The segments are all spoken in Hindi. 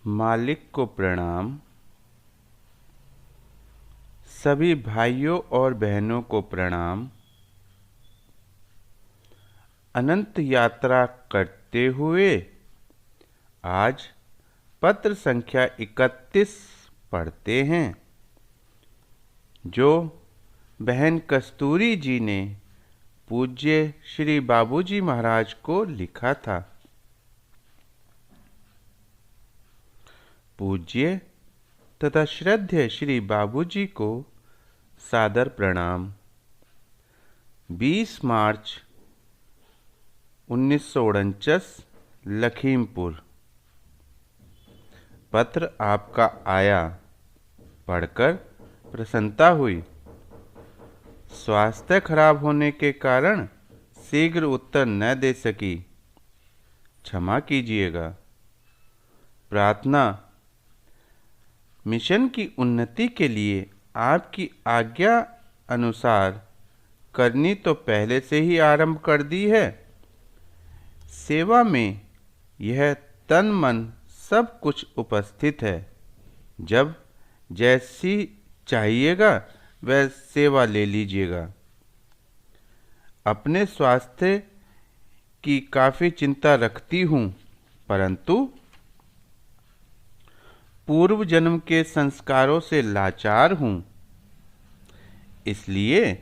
मालिक को प्रणाम। सभी भाइयों और बहनों को प्रणाम। अनंत यात्रा करते हुए आज पत्र संख्या 31 पढ़ते हैं, जो बहन कस्तूरी जी ने पूज्य श्री बाबूजी महाराज को लिखा था। पूज्य तथा श्रद्धेय श्री बाबूजी को सादर प्रणाम। 20 मार्च 1949 लखीमपुर। पत्र आपका आया, पढ़कर प्रसन्नता हुई। स्वास्थ्य खराब होने के कारण शीघ्र उत्तर न दे सकी, क्षमा कीजिएगा। प्रार्थना। मिशन की उन्नति के लिए आपकी आज्ञा अनुसार करनी तो पहले से ही आरंभ कर दी है। सेवा में यह तन मन सब कुछ उपस्थित है। जब जैसी चाहिएगा वह सेवा ले लीजिएगा। अपने स्वास्थ्य की काफ़ी चिंता रखती हूँ, परंतु पूर्व जन्म के संस्कारों से लाचार हूँ, इसलिए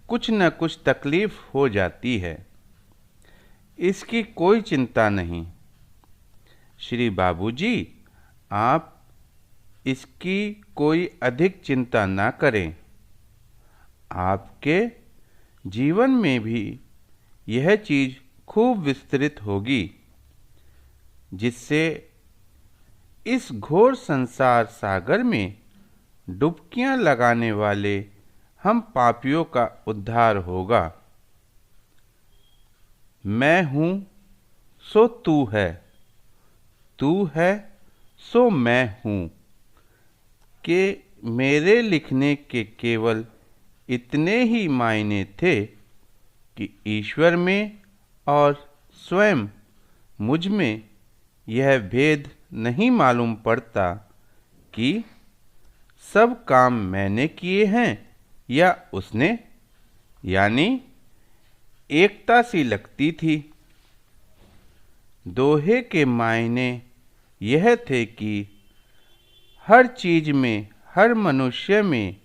कुछ न कुछ तकलीफ हो जाती है। इसकी कोई चिंता नहीं। श्री बाबूजी, आप इसकी कोई अधिक चिंता ना करें। आपके जीवन में भी यह चीज़ खूब विस्तृत होगी, जिससे इस घोर संसार सागर में डुबकियां लगाने वाले हम पापियों का उद्धार होगा। मैं हूँ सो तू है, तू है सो मैं हूँ के मेरे लिखने के केवल इतने ही मायने थे कि ईश्वर में और स्वयं मुझ में यह भेद नहीं मालूम पड़ता कि सब काम मैंने किए हैं या उसने, यानी एकता सी लगती थी। दोहे के मायने यह थे कि हर चीज में, हर मनुष्य में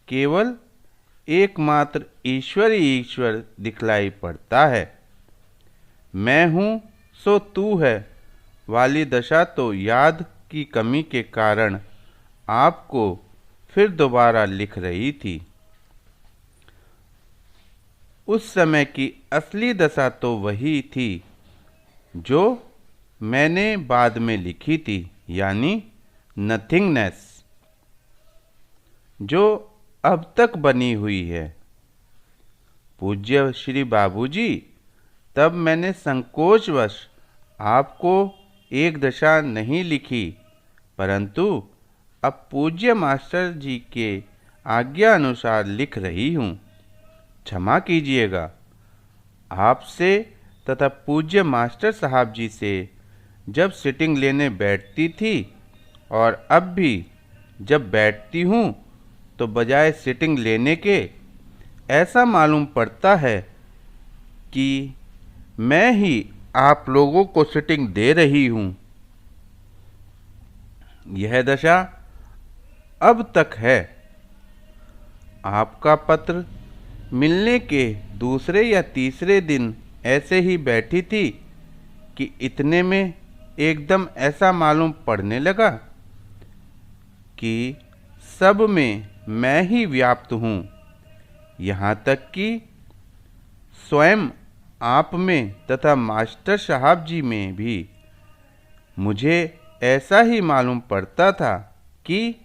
केवल एकमात्र ईश्वर ही ईश्वर दिखलाई पड़ता है। मैं हूँ सो तू है वाली दशा तो याद की कमी के कारण आपको फिर दोबारा लिख रही थी। उस समय की असली दशा तो वही थी जो मैंने बाद में लिखी थी, यानी नथिंगनेस, जो अब तक बनी हुई है। पूज्य श्री बाबूजी, तब मैंने संकोचवश आपको एक दशा नहीं लिखी, परंतु अब पूज्य मास्टर जी के आज्ञा अनुसार लिख रही हूँ, क्षमा कीजिएगा। आपसे तथा पूज्य मास्टर साहब जी से जब सिटिंग लेने बैठती थी और अब भी जब बैठती हूँ तो बजाय सिटिंग लेने के ऐसा मालूम पड़ता है कि मैं ही आप लोगों को सिटिंग दे रही हूँ। यह दशा अब तक है। आपका पत्र मिलने के दूसरे या तीसरे दिन ऐसे ही बैठी थी कि इतने में एकदम ऐसा मालूम पड़ने लगा कि सब में मैं ही व्याप्त हूँ, यहाँ तक कि स्वयं आप में तथा मास्टर साहब जी में भी मुझे ऐसा ही मालूम पड़ता था कि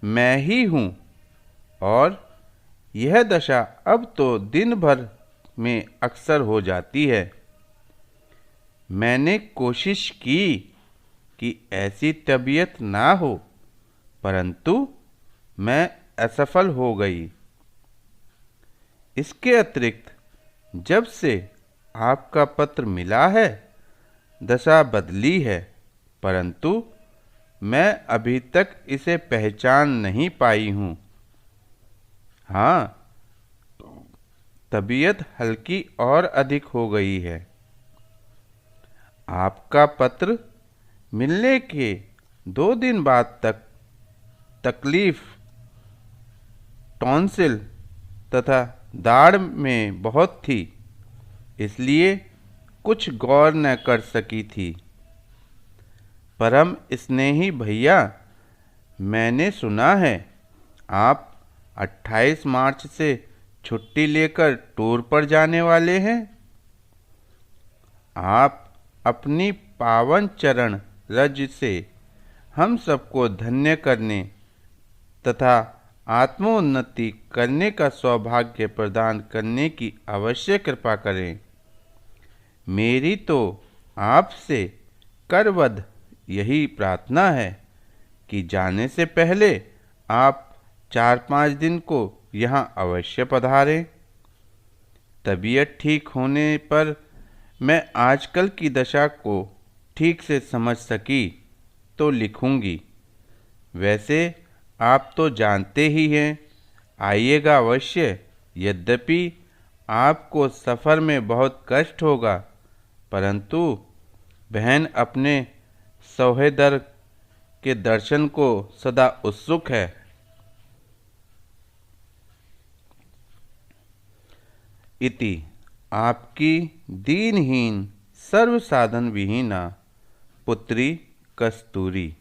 मैं ही हूँ। और यह दशा अब तो दिन भर में अक्सर हो जाती है। मैंने कोशिश की कि ऐसी तबीयत ना हो, परंतु मैं असफल हो गई। इसके अतिरिक्त जब से आपका पत्र मिला है, दशा बदली है, परंतु मैं अभी तक इसे पहचान नहीं पाई हूँ। हाँ, तबीयत हल्की और अधिक हो गई है। आपका पत्र मिलने के 2 दिन बाद तक तकलीफ टॉन्सिल तथा दाढ़ में बहुत थी, इसलिए कुछ गौर न कर सकी थी। परम स्नेही भैया, मैंने सुना है आप 28 मार्च से छुट्टी लेकर टूर पर जाने वाले हैं। आप अपनी पावन चरण रज से हम सबको धन्य करने तथा आत्मोन्नति करने का सौभाग्य प्रदान करने की अवश्य कृपा करें। मेरी तो आपसे करवध यही प्रार्थना है कि जाने से पहले आप 4-5 दिन को यहाँ अवश्य पधारें। तबीयत ठीक होने पर मैं आजकल की दशा को ठीक से समझ सकी तो लिखूंगी। वैसे आप तो जानते ही हैं, आइएगा अवश्य। यद्यपि आपको सफ़र में बहुत कष्ट होगा, परंतु बहन अपने सहोदर के दर्शन को सदा उत्सुक है। इति आपकी दीनहीन सर्व साधन विहीना पुत्री कस्तूरी।